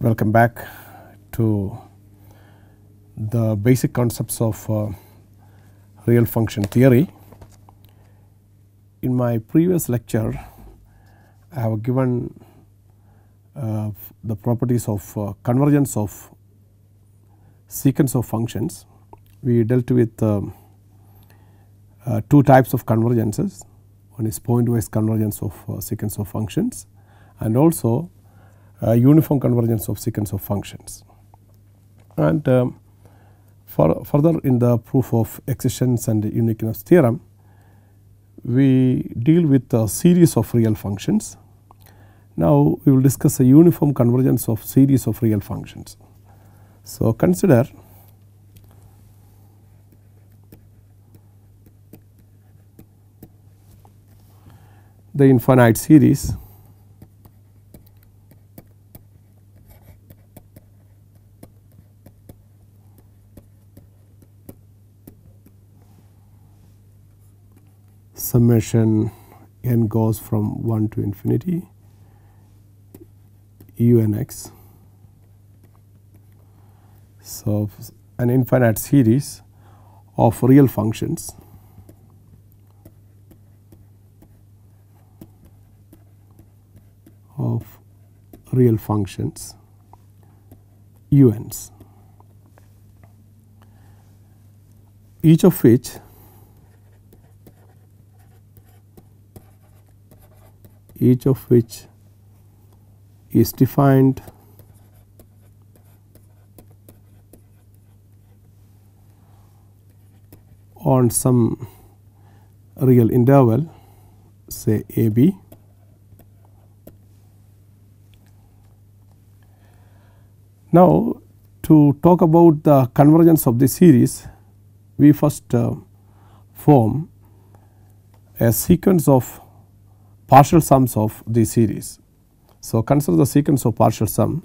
Welcome back to the basic concepts of real function theory. In my previous lecture, I have given the properties of convergence of sequence of functions. We dealt with two types of convergences. One is pointwise convergence of sequence of functions, and also uniform convergence of sequence of functions. And further in the proof of existence and uniqueness theorem, we deal with a series of real functions. Now we will discuss a uniform convergence of series of real functions. So consider the infinite series summation n goes from 1 to infinity unx. So, an infinite series of real functions uns, each of which is defined on some real interval, say a b. Now, to talk about the convergence of the series, we first form a sequence of partial sums of the series. So, consider the sequence of partial sum.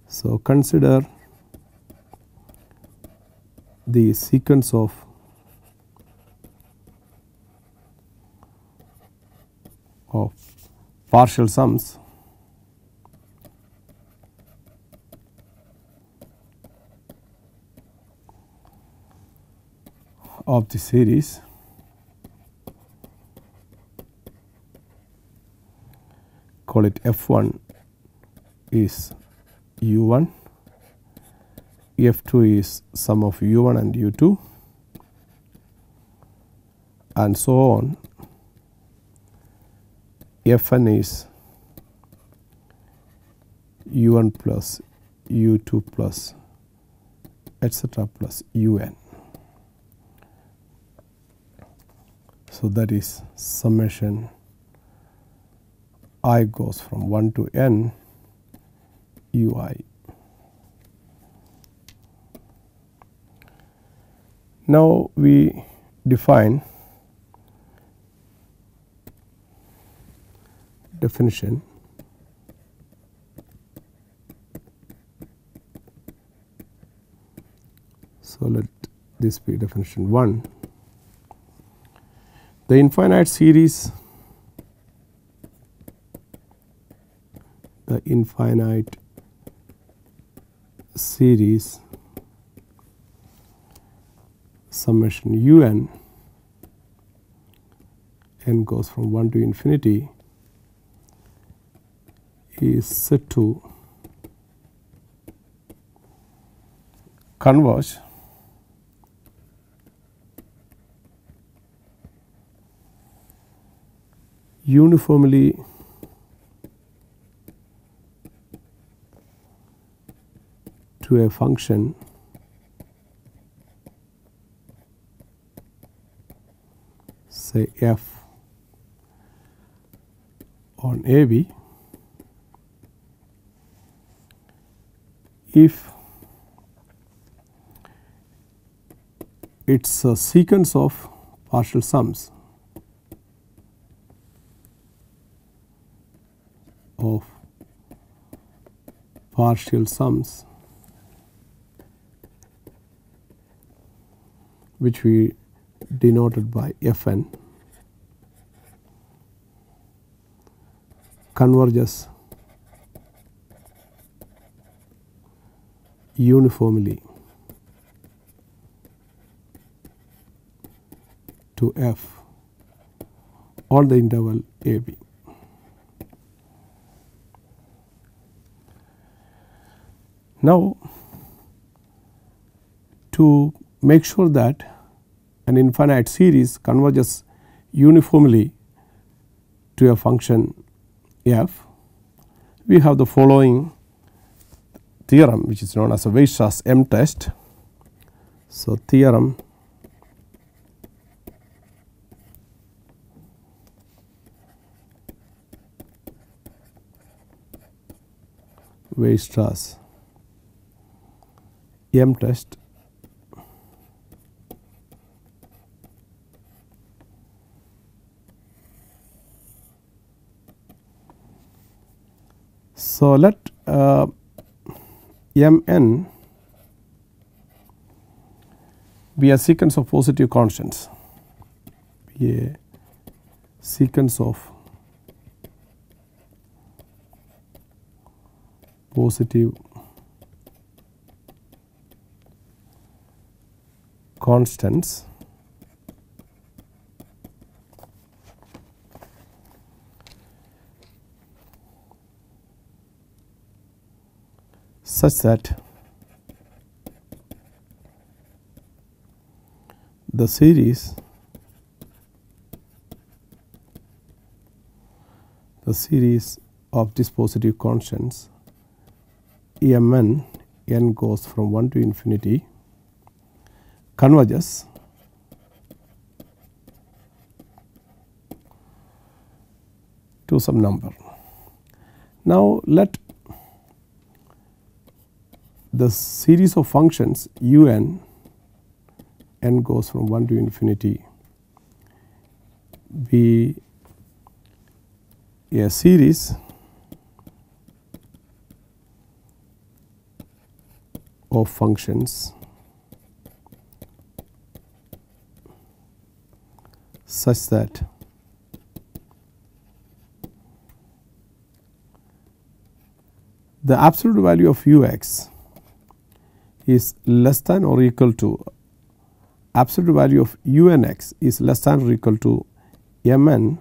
So, consider the sequence of partial sums of the series call it F1 is U1, F2 is sum of U1 and U2, and so on. Fn is U1 plus U2 plus etc. plus Un. So, that is summation I goes from 1 to n ui. Now, we define definition so let this be definition 1. The infinite series summation un n goes from 1 to infinity is said to converge uniformly to a function say f on AB if it's a sequence of partial sums which we denoted by Fn converges uniformly to f on the interval a b. Now, to make sure that an infinite series converges uniformly to a function f, we have the following theorem, which is known as a Weierstrass M test. So, theorem Weierstrass M test so let Mn be a sequence of positive constants, be a sequence of positive constants such that the series of these positive constants Mn, n goes from 1 to infinity, converges to some number. Now, let the series of functions un, n goes from 1 to infinity, be a series of functions such that the absolute value of ux is less than or equal to absolute value of unx is less than or equal to mn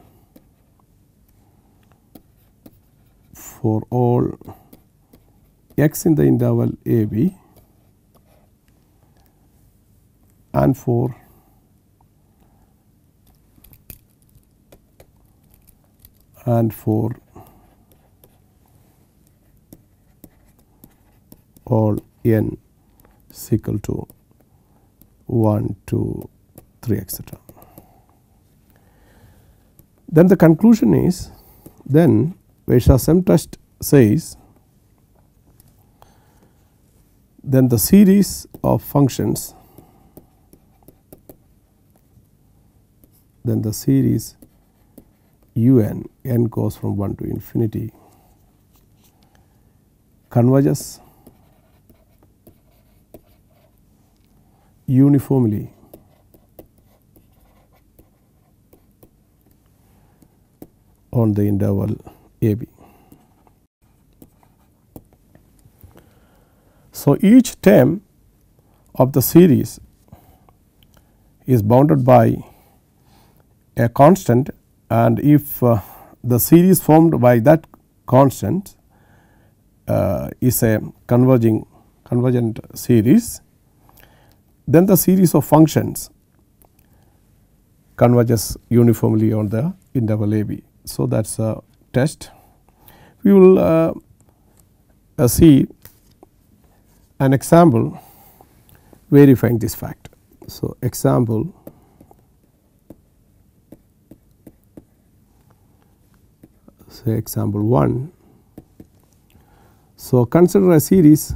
for all x in the interval a b and for all n is equal to 1, 2, 3, etc. Then the conclusion is, then Weierstrass M test says, then the series of functions, then the series un, n goes from 1 to infinity, converges uniformly on the interval a b. So, each term of the series is bounded by a constant, and if the series formed by that constant is a convergent series, then the series of functions converges uniformly on the interval a b. So, that is a test. We will see an example verifying this fact. So, example, say example 1. So, consider a series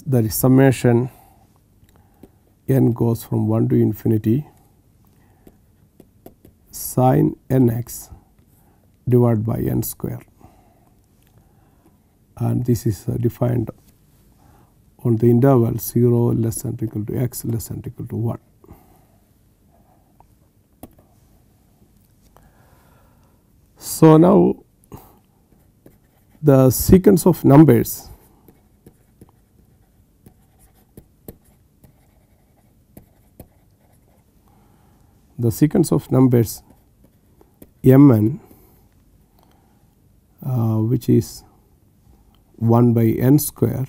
that is summation n goes from 1 to infinity sin nx divided by n square, and this is defined on the interval 0 less than or equal to x less than or equal to 1. So, now the sequence of numbers mn which is 1 by n square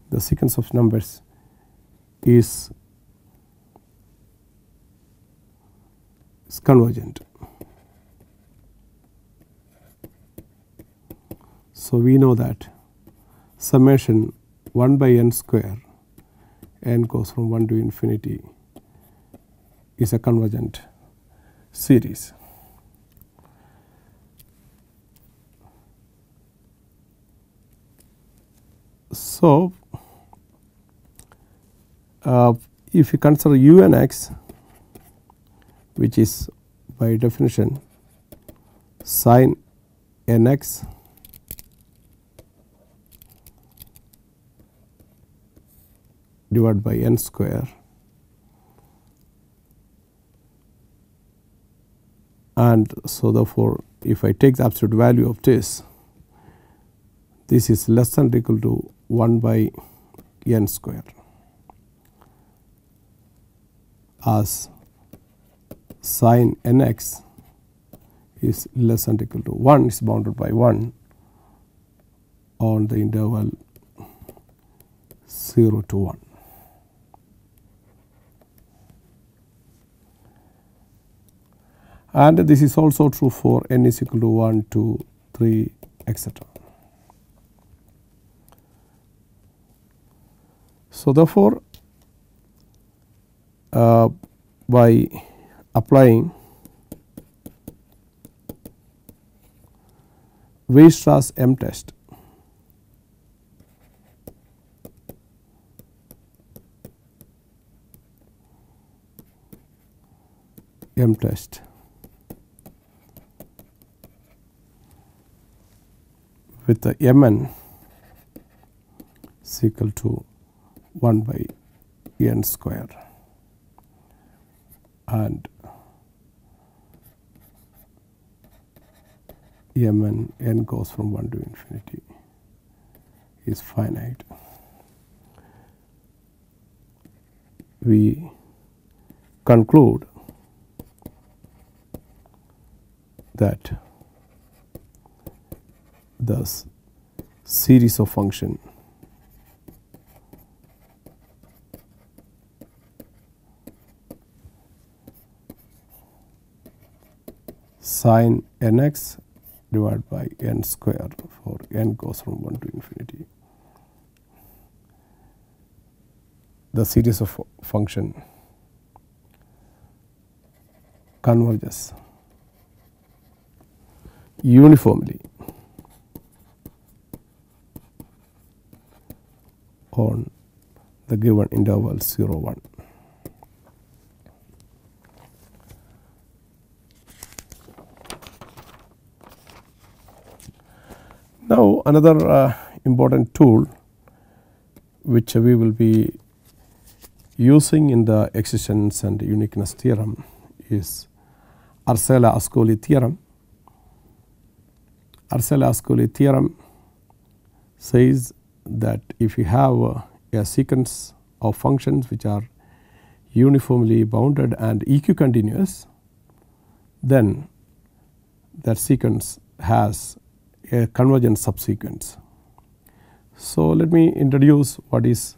the sequence of numbers is convergent. So, we know that summation 1 by n square, n goes from 1 to infinity, is a convergent series. So, if you consider u n x, which is by definition sin n x divided by n square, and so therefore, if I take the absolute value of this is less than or equal to 1 by n square, as sin n x is less than or equal to 1 is bounded by 1 on the interval 0 to 1. And this is also true for n is equal to 1, 2, 3, etc. So, therefore, by applying Weierstrass M test, with the mn is equal to 1 by n square and mn n goes from 1 to infinity is finite. We conclude that the series of function sin n x divided by n square for n goes from 1 to infinity, the series of function converges uniformly on the given interval 0, 1. Now, another important tool which we will be using in the existence and uniqueness theorem is Arcela-Ascoli theorem. Arcela-Ascoli theorem says that if you have a sequence of functions which are uniformly bounded and equicontinuous, then that sequence has a convergent subsequence. So, let me introduce what is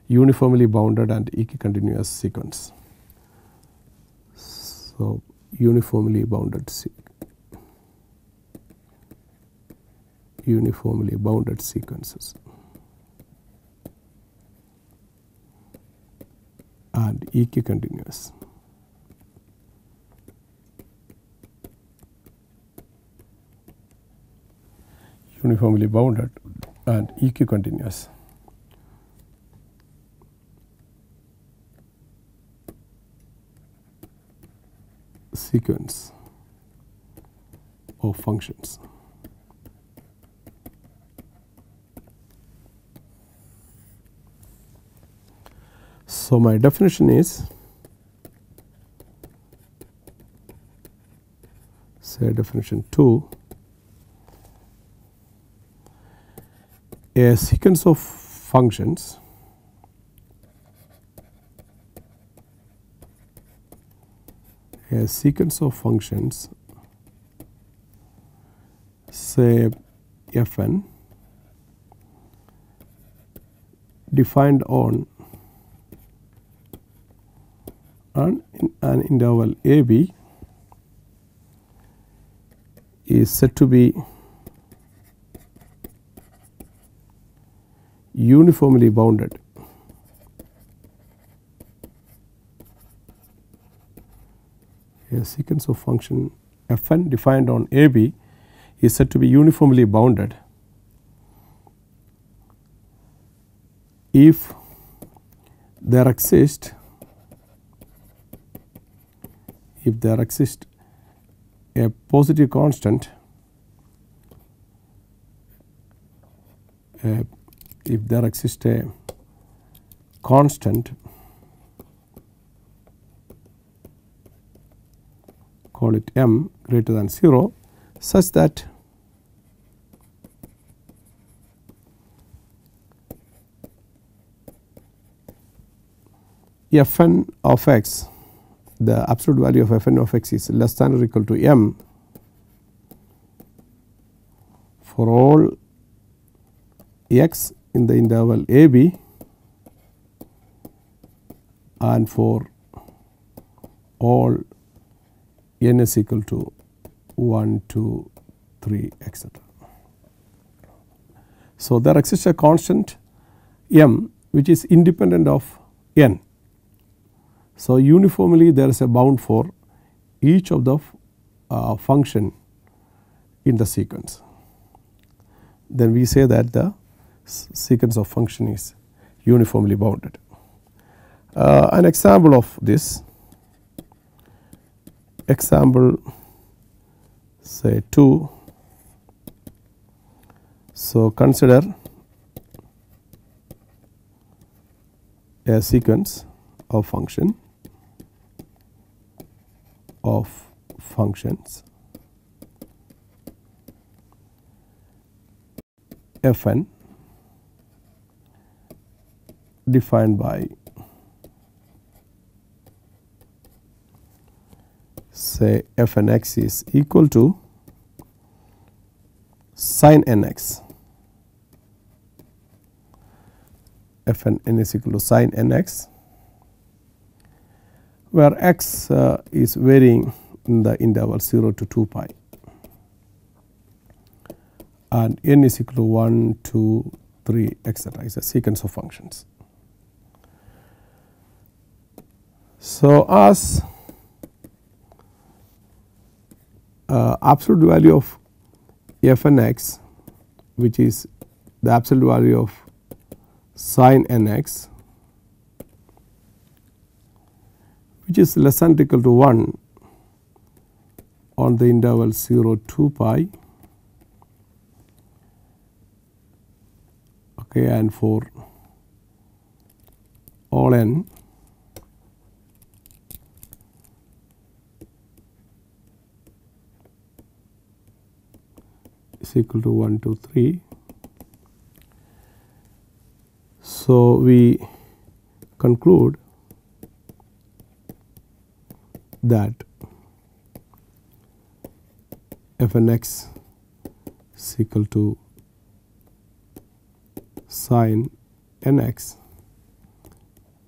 uniformly bounded and equicontinuous sequence. So, uniformly bounded sequences and equicontinuous. Uniformly bounded and equicontinuous. Sequence of functions. So, my definition is, say definition 2, a sequence of functions say Fn defined on an interval AB is said to be uniformly bounded. A sequence of function Fn defined on AB is said to be uniformly bounded if there exists a positive constant, if there exists a constant, call it m greater than 0, such that Fn of x, the absolute value of Fn of x is less than or equal to m for all x in the interval AB and for all n is equal to 1, 2, 3, etc. So, there exists a constant m which is independent of n. So, uniformly there is a bound for each of the function in the sequence. Then we say that the sequence of function is uniformly bounded. An example of this, example say 2. So, consider a sequence of functions Fn defined by say Fnx is equal to sin nx, Fn is equal to sin nx, where x is varying in the interval 0 to 2 pi and n is equal to 1, 2, 3, etc. is a sequence of functions. So, as absolute value of Fnx, which is the absolute value of sin nx, which is less than or equal to 1 on the interval 0 2 pi, okay, and for all n is equal to 1, 2, 3. So, we conclude that Fnx is equal to sin nx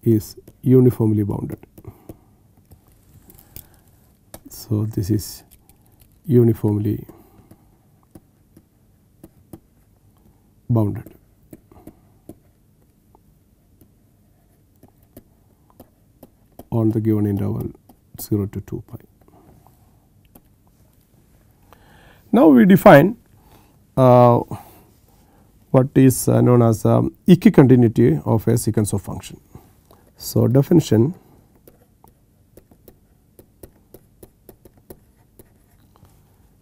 is uniformly bounded. So, this is uniformly bounded. On the given interval 0 to 2 pi. Now, we define what is known as equicontinuity of a sequence of function. So, definition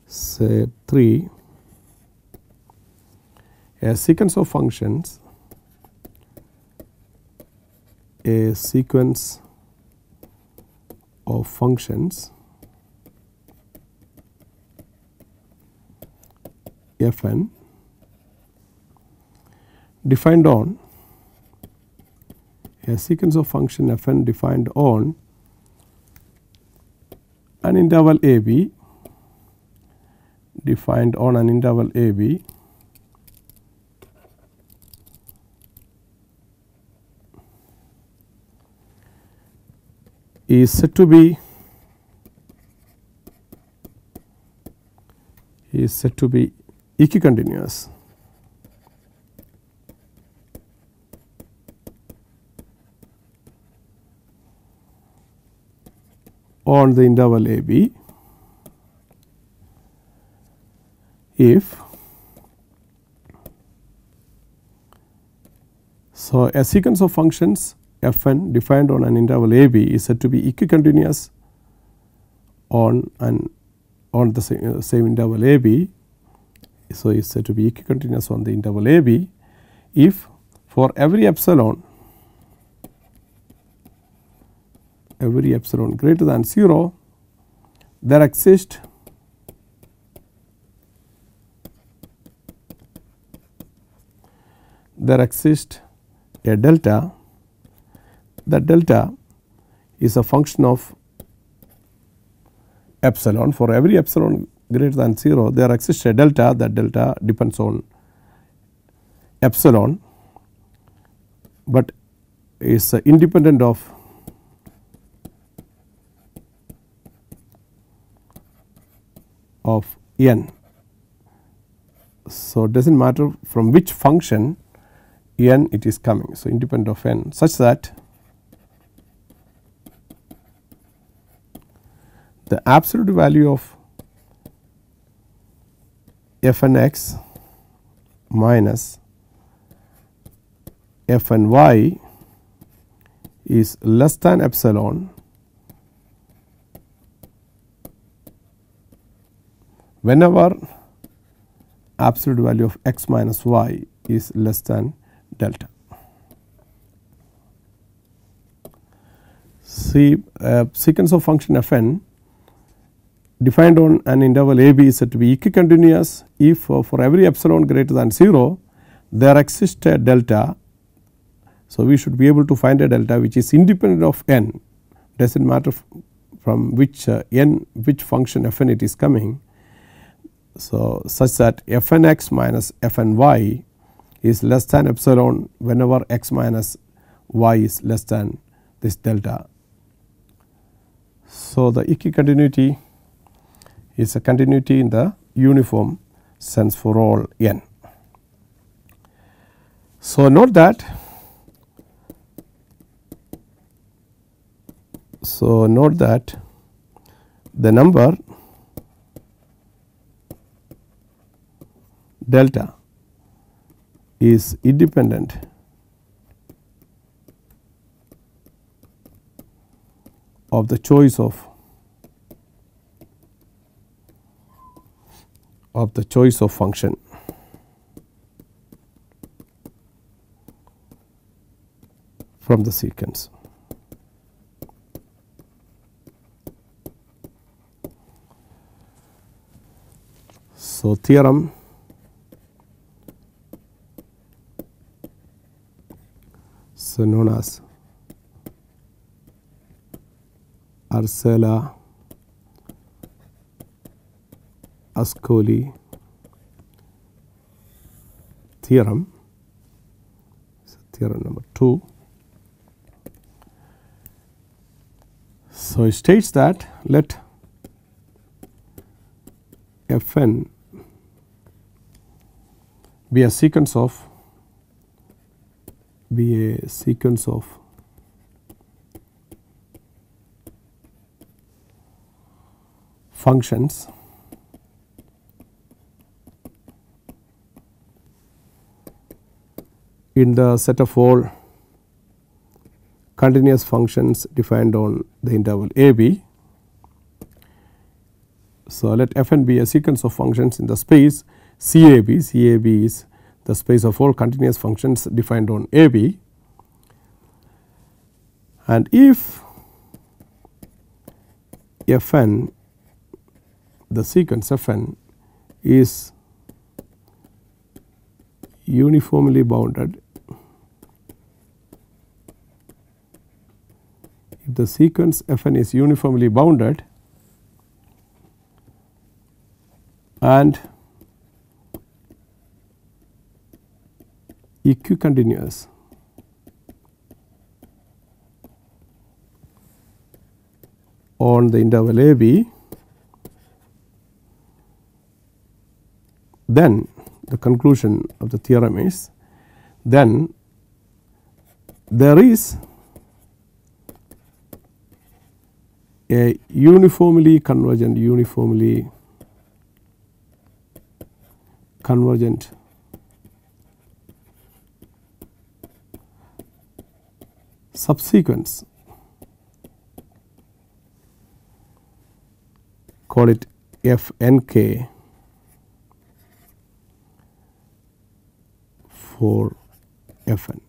say 3, a sequence of functions a sequence of functions Fn defined on a sequence of function Fn defined on an interval AB, defined on an interval AB is said to be equicontinuous on the interval AB if so a sequence of functions Fn defined on an interval AB is said to be equicontinuous on the same interval AB. So, is said to be equicontinuous on the interval AB if for every epsilon greater than 0 there exists a delta. That delta is a function of epsilon. For every epsilon greater than 0 there exists a delta. That delta depends on epsilon, but is independent of n. So, it does not matter from which function n it is coming. So, independent of n such that the absolute value of Fnx minus Fny is less than epsilon whenever absolute value of x minus y is less than delta. See, a sequence of function Fn defined on an interval AB is said to be equicontinuous if for every epsilon greater than 0 there exists a delta. So, we should be able to find a delta which is independent of n, does not matter from which which function Fn it is coming. So, such that Fnx minus Fny is less than epsilon whenever x minus y is less than this delta. So, the equicontinuity is a continuity in the uniform sense for all n. So, note that the number delta is independent of the choice of function. From the sequence. So, theorem known as Arcela-Ascoli theorem, theorem number 2. So, it states that let Fn be a sequence of functions in the set of all continuous functions defined on the interval AB. So, let Fn be a sequence of functions in the space CAB. CAB is the space of all continuous functions defined on AB. and if Fn, the sequence Fn is uniformly bounded, if the sequence Fn is uniformly bounded and equicontinuous on the interval a b, then the conclusion of the theorem is then there is a uniformly convergent subsequence, call it Fnk, for Fn.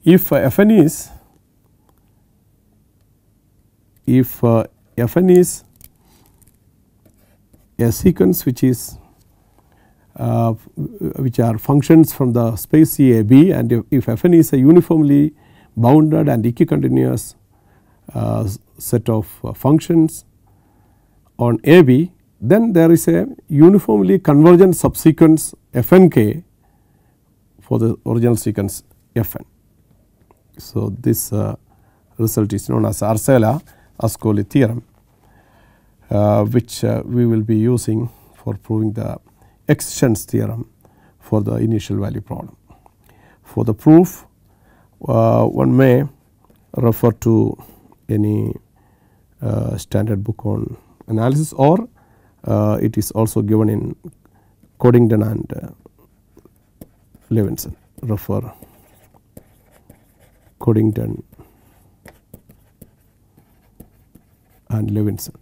If Fn is a sequence which is which are functions from the space CAB, and if Fn is a uniformly bounded and equicontinuous set of functions on AB, then there is a uniformly convergent subsequence Fnk for the original sequence Fn. So, this result is known as Arcela-Ascoli theorem, which we will be using for proving the excisions theorem for the initial value problem. For the proof, one may refer to any standard book on analysis, or it is also given in Coddington and Levinson. Refer Coddington and Levinson.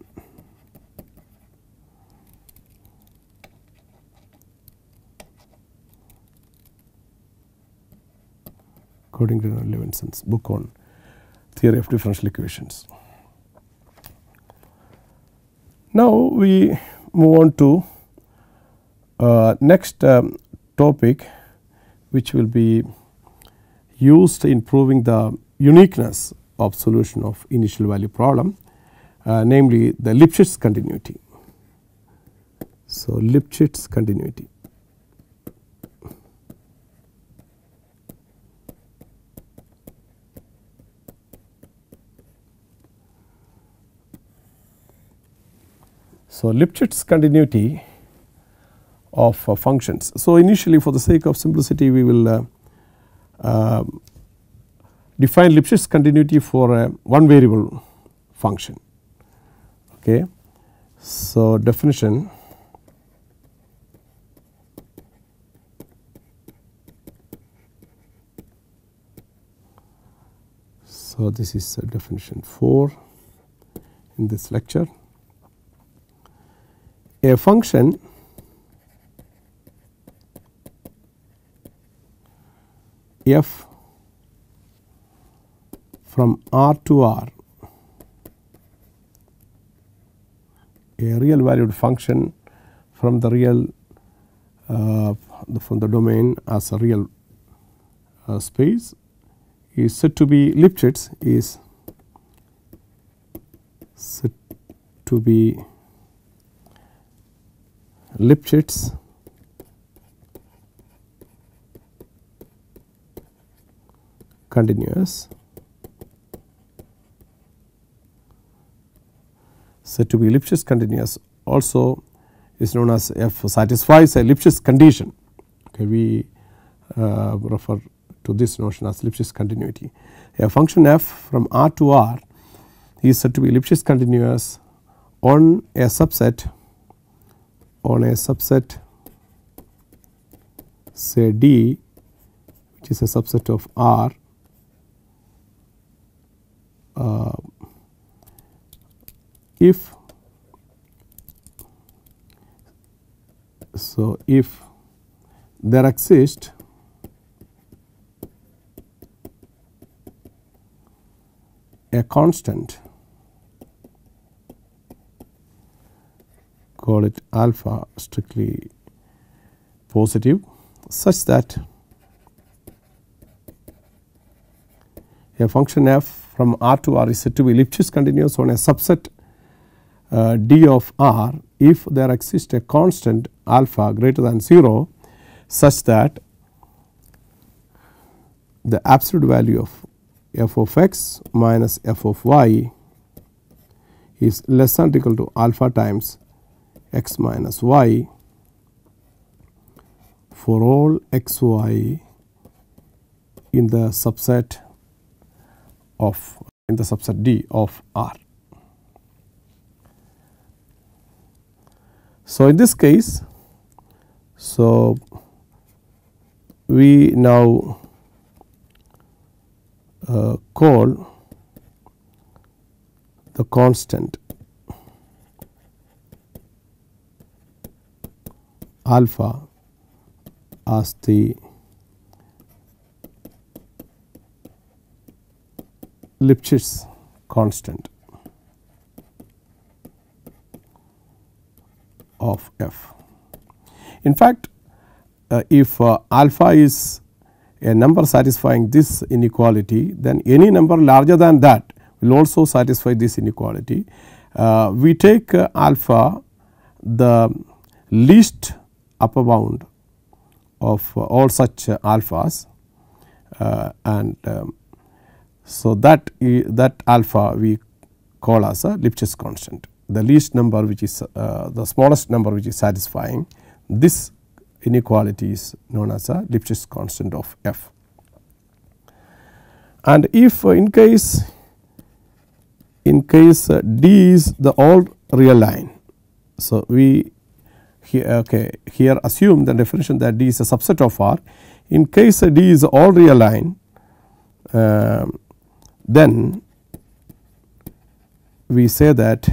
Coddington and Levinson's book on theory of differential equations. Now, we move on to next topic, which will be used in proving the uniqueness of solution of initial value problem, namely the Lipschitz continuity. So, Lipschitz continuity. So, Lipschitz continuity of functions. So, initially, for the sake of simplicity, we will define Lipschitz continuity for a one variable function. Okay. So, definition. So, this is definition 4 in this lecture. A function f from R to R, a real valued function from the real from the domain as a real space is said to be Lipschitz, is said to be Lipschitz continuous, said to be Lipschitz continuous also is known as f satisfies a Lipschitz condition. Okay, we refer to this notion as Lipschitz continuity. A function f from R to R is said to be Lipschitz continuous on a subset say D, which is a subset of R, if there exists a constant, call it alpha strictly positive, such that a function f from R to R is said to be Lipschitz continuous on a subset D of R if there exists a constant alpha greater than 0, such that the absolute value of f of x minus f of y is less than or equal to alpha times x minus y for all x y in the subset D of R. So, in this case, so we now call the constant alpha as the Lipschitz constant of f. In fact, if alpha is a number satisfying this inequality, then any number larger than that will also satisfy this inequality. We take alpha the least upper bound of all such alphas, and so that alpha we call as a Lipschitz constant. The least number which is the smallest number which is satisfying this inequality is known as a Lipschitz constant of f. And if in case D is the odd real line, so we here assume the definition that D is a subset of R. In case D is all real line, then we say that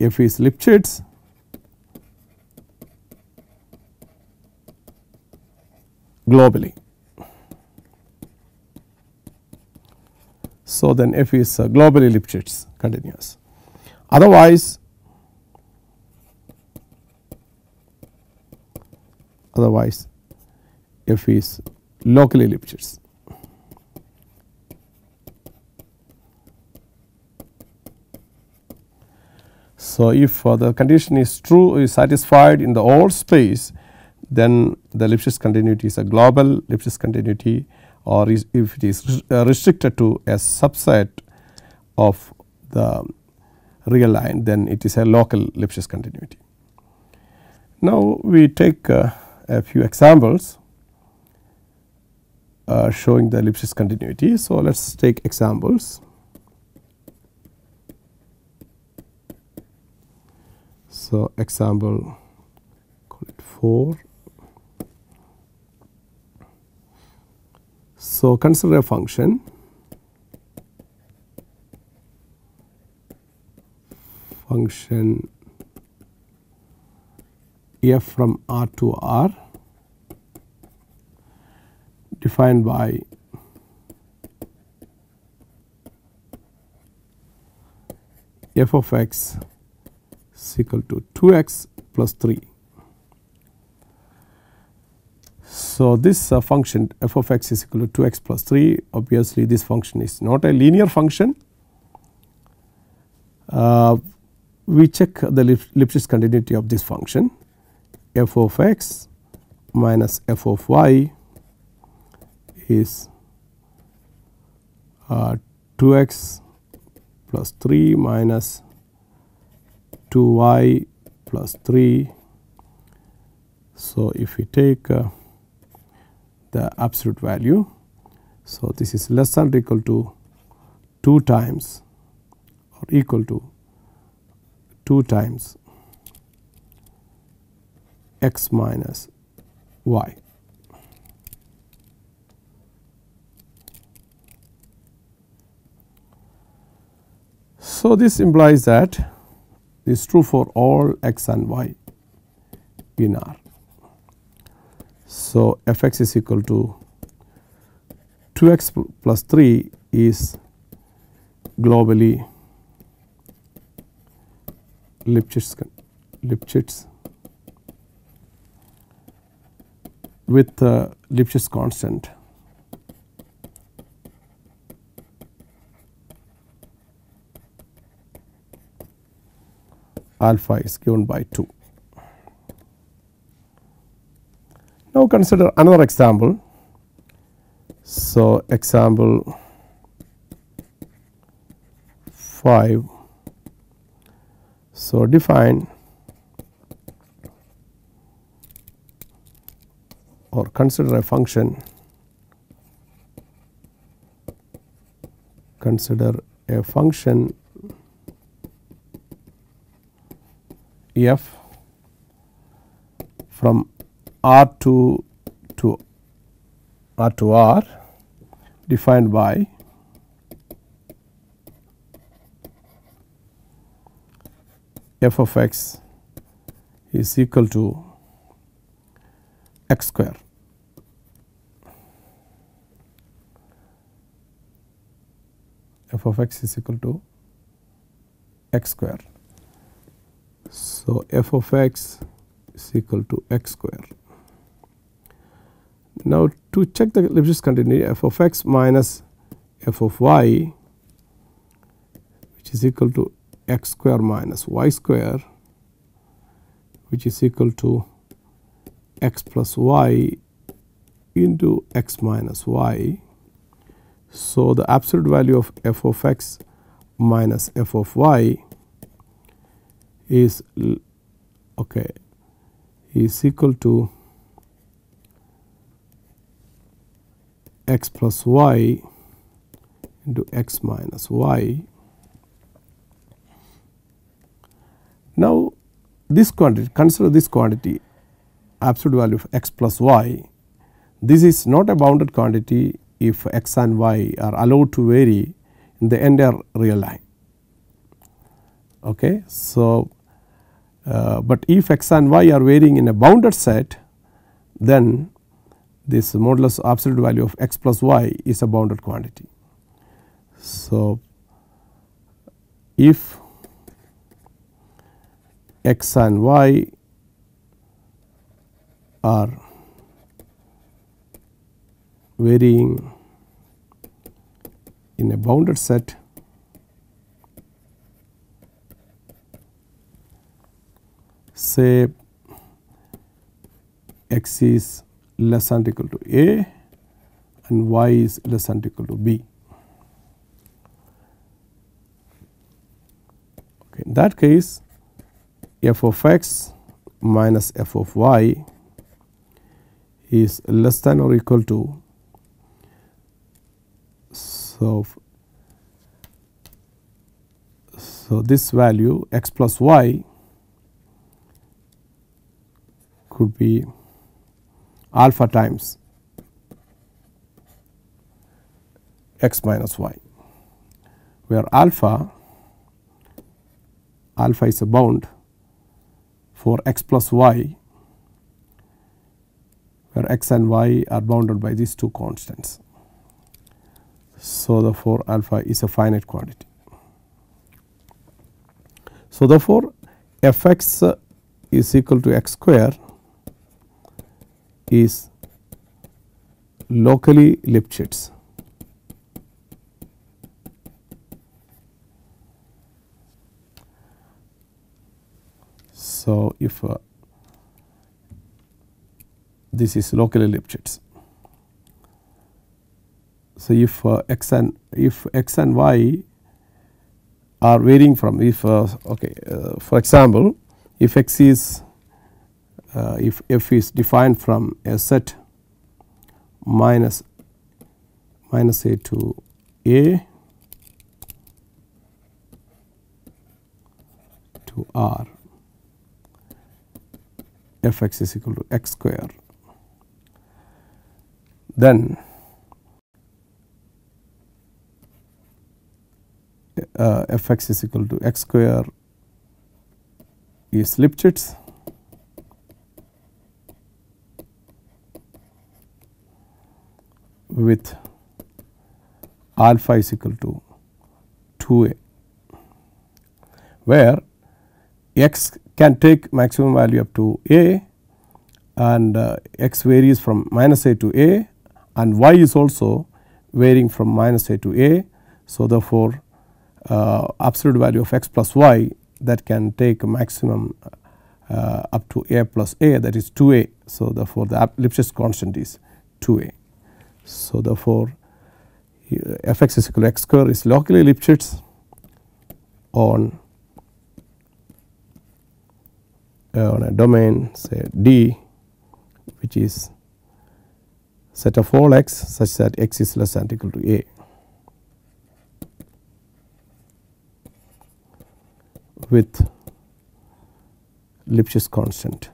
f is Lipschitz globally. So, then f is globally Lipschitz continuous. Otherwise f is locally Lipschitz. So, if the condition is true, is satisfied in the whole space, then the Lipschitz continuity is a global Lipschitz continuity, or if it is restricted to a subset of the real line, then it is a local Lipschitz continuity. Now, we take a few examples showing the Lipschitz continuity. So, let us take examples. So, example call it 4. So, consider a function f from R to R defined by f of x is equal to 2x plus 3. So, this function f of x is equal to 2x plus 3, obviously this function is not a linear function. We check the Lipschitz continuity of this function. F of x minus f of y is 2x plus 3 minus 2y plus 3. So, if we take the absolute value, so this is less than or equal to 2 times or equal to 2 times x minus y. So, this implies that this is true for all x and y in R. So, f x is equal to 2x plus 3 is globally Lipschitz with Lipschitz constant alpha is given by 2. Now consider another example. So example 5. So define or consider a function, f from R2 to R defined by f of x is equal to x square. F of x is equal to x square. So f of x is equal to x square. Now to check the Lipschitz continuity, f of x minus f of y, which is equal to x square minus y square, which is equal to x plus y into x minus y. So the absolute value of f of x minus f of y is equal to x plus y into x minus y. Now this quantity, consider this quantity absolute value of x plus y. This is not a bounded quantity if x and y are allowed to vary in the entire real line. Okay. So, but if x and y are varying in a bounded set, then this modulus absolute value of x plus y is a bounded quantity. So, if x and y are varying in a bounded set, say x is less than or equal to a and y is less than or equal to b. Okay, in that case, f of x minus f of y is less than or equal to, so this value x plus y could be alpha times x minus y, where alpha is a bound for x plus y, where x and y are bounded by these two constants. So therefore alpha is a finite quantity. So therefore fx is equal to x square is locally Lipschitz. So if this is locally Lipschitz. So if x and y are varying from, if for example, if x is if f is defined from a set minus a to a to r, fx is equal to x square, then fx is equal to x square is Lipschitz, with alpha is equal to 2a, where x can take maximum value up to a, and x varies from minus a to a, and y is also varying from minus a to a. So, therefore, absolute value of x plus y that can take a maximum up to a plus a, that is 2a. So, therefore, the Lipschitz constant is 2a. So, therefore, f x is equal to x square is locally Lipschitz on a domain say D, which is set of all x such that x is less than or equal to a, with Lipschitz constant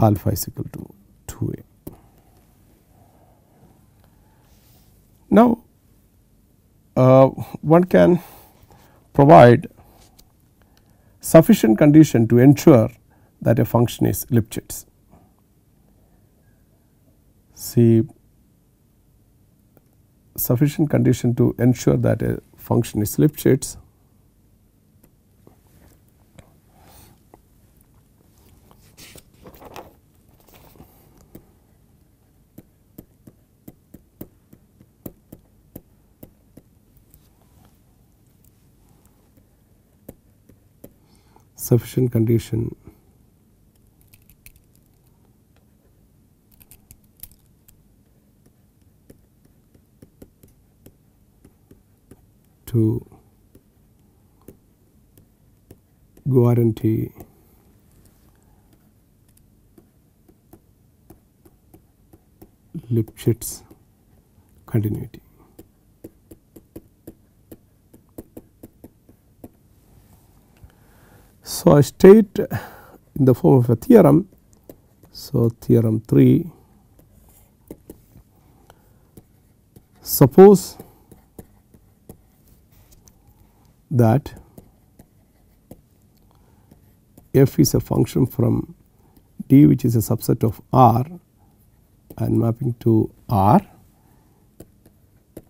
alpha is equal to 2a. Now, one can provide sufficient condition to ensure that a function is Lipschitz. See, sufficient condition to ensure that a function is Lipschitz sufficient condition to guarantee Lipschitz continuity. So, I state in the form of a theorem. So, theorem 3, suppose that f is a function from D, which is a subset of R, and mapping to R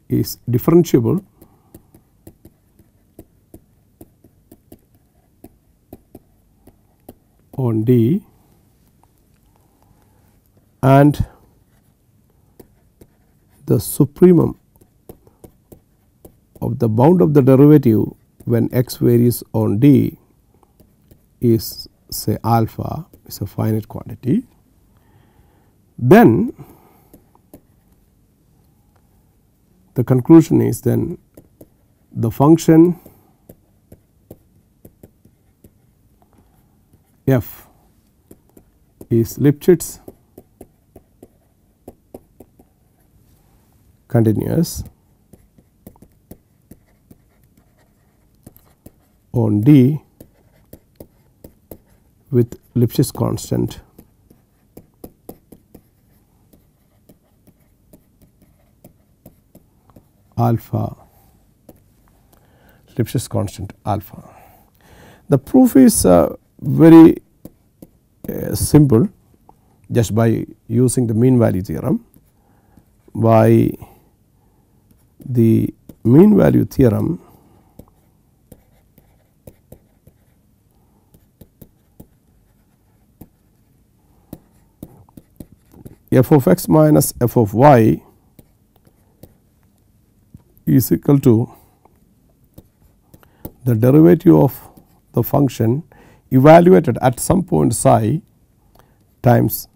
is differentiable on D, and the supremum of the bound of the derivative when x varies on D is say alpha, is a finite quantity, then the conclusion is then the function f is Lipschitz continuous on D with Lipschitz constant alpha, Lipschitz constant alpha. The proof is very simple, just by using the mean value theorem. By the mean value theorem, f of x minus f of y is equal to the derivative of the function evaluated at some point psi times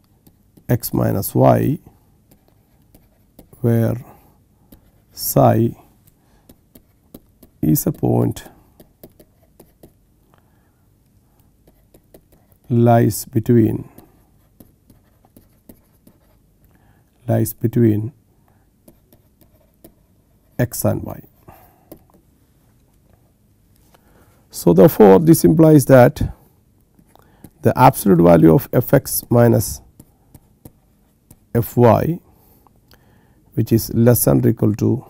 x minus y, where psi is a point lies between x and y. So, therefore, this implies that the absolute value of f x minus f y, which is less than or equal to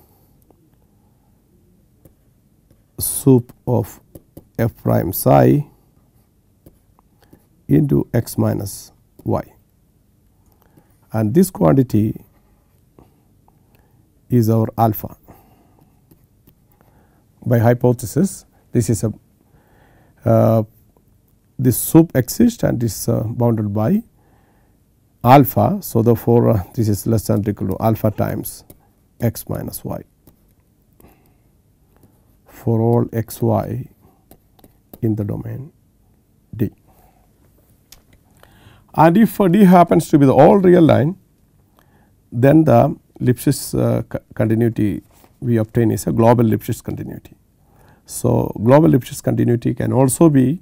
sup of f prime psi into x minus y. and this quantity is our alpha. By hypothesis, this is a this soup exists and is bounded by alpha. So, therefore, this is less than or equal to alpha times x minus y for all x y in the domain D. And if D happens to be the all real line, then the Lipschitz continuity we obtain is a global Lipschitz continuity. So, global Lipschitz continuity can also be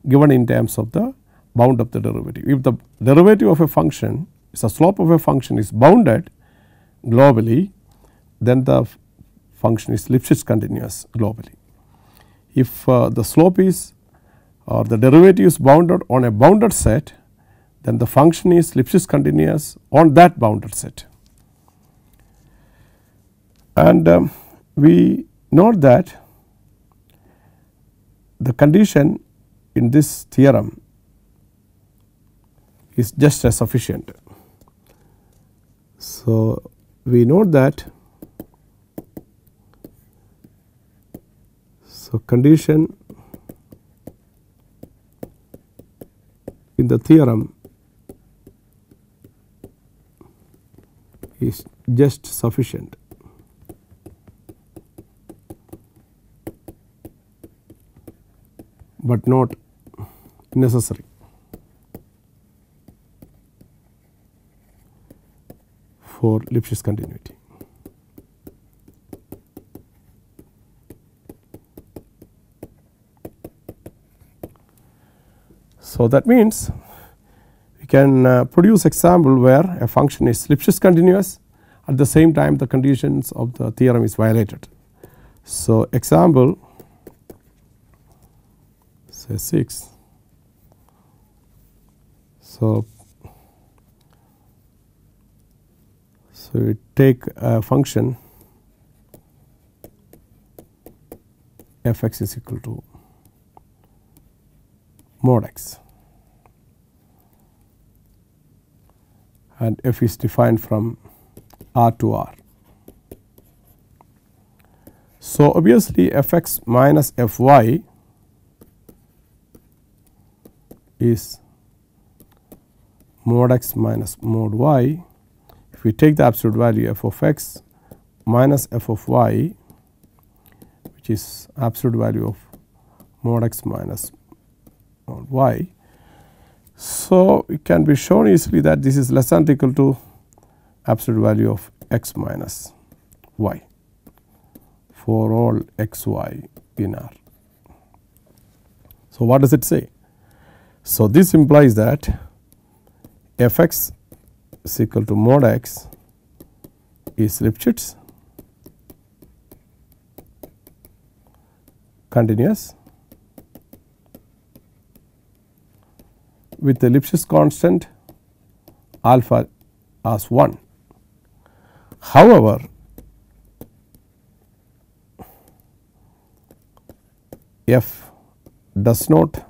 given in terms of the bound of the derivative. If the derivative of a function is a slope of a function is bounded globally, then the function is Lipschitz continuous globally. If the slope is or the derivative is bounded on a bounded set, then the function is Lipschitz continuous on that bounded set. And we note that the condition in this theorem is just as sufficient. So, we note that condition in the theorem is just sufficient. But not necessary for Lipschitz continuity. So, that means we can produce example where a function is Lipschitz continuous, at the same time the conditions of the theorem is violated. So, example say 6. So, we take a function f x is equal to mod x, and f is defined from R to R. So, obviously f x minus f y is mod x minus mod y. If we take the absolute value f of x minus f of y, which is absolute value of mod x minus mod y. So, it can be shown easily that this is less than or equal to absolute value of x minus y for all x y in R. So, what does it say? So, this implies that f x is equal to mod x is Lipschitz continuous with the Lipschitz constant alpha as 1. However, f does not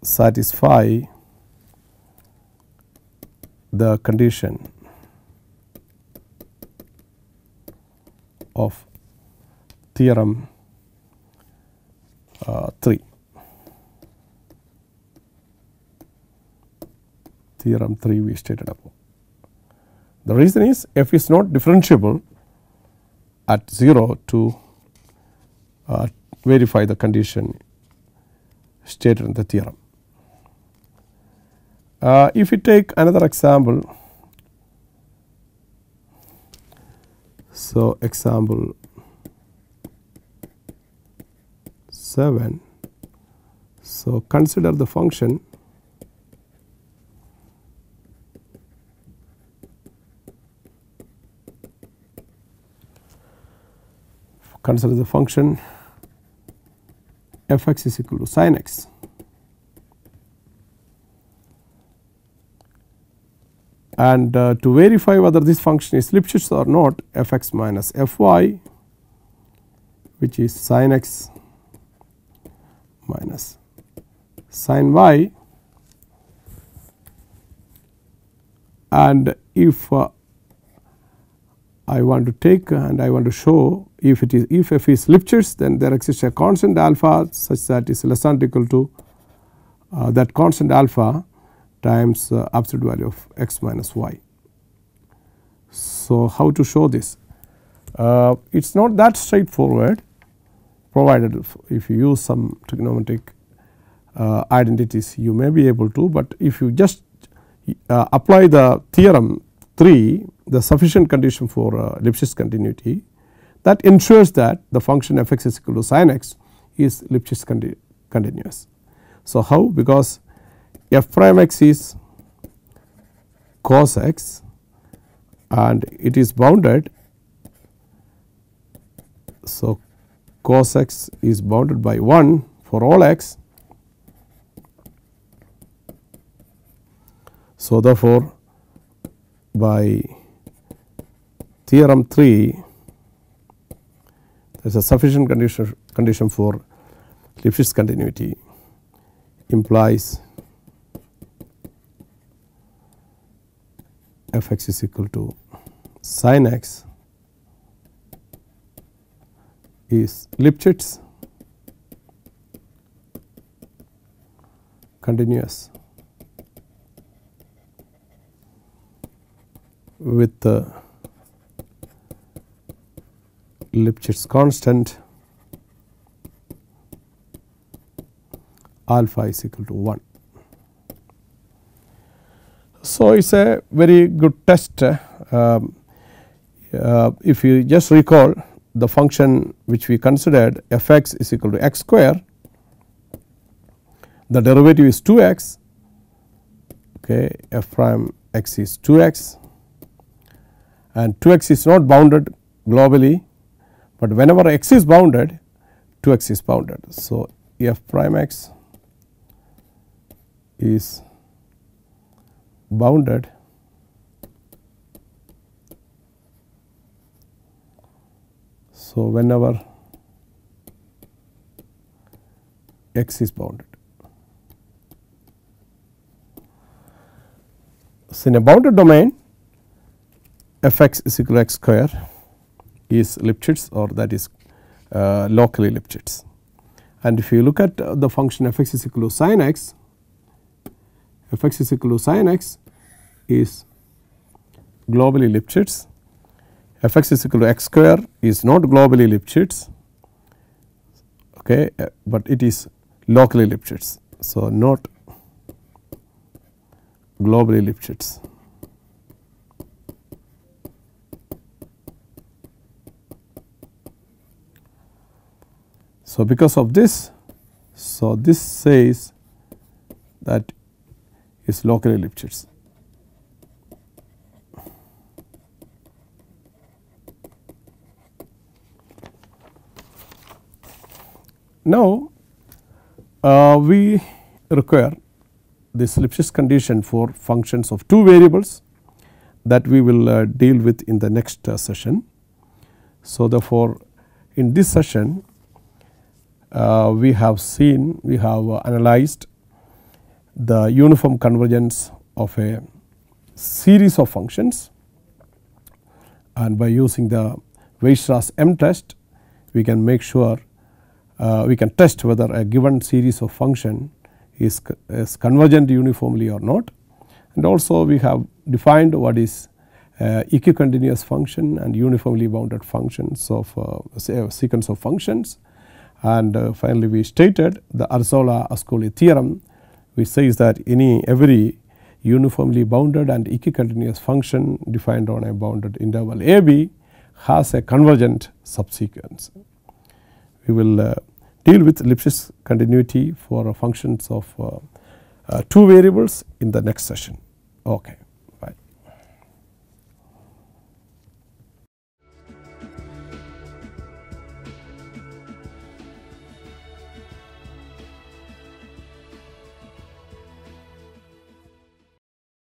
satisfy the condition of theorem 3. Theorem 3 we stated above. The reason is f is not differentiable at 0 to verify the condition stated in the theorem. If we take another example, so example 7. So, consider the function f x is equal to sin x. And to verify whether this function is Lipschitz or not, f x minus f y, which is sin x minus sin y, and if I want to take and I want to show if it is, if f is Lipschitz, then there exists a constant alpha such that is less than or equal to that constant alpha times absolute value of x minus y. So, how to show this? It is not that straightforward, provided if you use some trigonometric identities you may be able to, but if you just apply the theorem 3, the sufficient condition for Lipschitz continuity, that ensures that the function f x is equal to sin x is Lipschitz continuous. So, how? Because f prime x is cos x and it is bounded. So, cos x is bounded by 1 for all x. So, therefore, by theorem 3 there is a sufficient condition for Lipschitz continuity, implies f x is equal to sin x is Lipschitz continuous with the Lipschitz constant alpha is equal to 1. So, it is a very good test. If you just recall the function which we considered f x is equal to x square, the derivative is 2 x, okay, f prime x is 2 x, and 2 x is not bounded globally, but whenever x is bounded 2 x is bounded. So, f prime x is bounded so whenever x is bounded. So, in a bounded domain f x is equal to x square is Lipschitz, or that is locally Lipschitz. And if you look at the function f x is equal to sin x, f x is equal to sin x is globally Lipschitz, f x is equal to x square is not globally Lipschitz, okay, but it is locally Lipschitz. So, not globally Lipschitz. So, because of this, so this says that is locally Lipschitz. Now, we require this Lipschitz condition for functions of 2 variables that we will deal with in the next session. So, therefore, in this session we have analyzed the uniform convergence of a series of functions, and by using the Weierstrass M test we can make sure we can test whether a given series of function is convergent uniformly or not. And also we have defined what is equicontinuous function and uniformly bounded functions of a sequence of functions. And finally, we stated the Arzola-Ascoli theorem, which says that every uniformly bounded and equicontinuous function defined on a bounded interval a b has a convergent subsequence. We will deal with Lipschitz continuity for functions of 2 variables in the next session. Okay.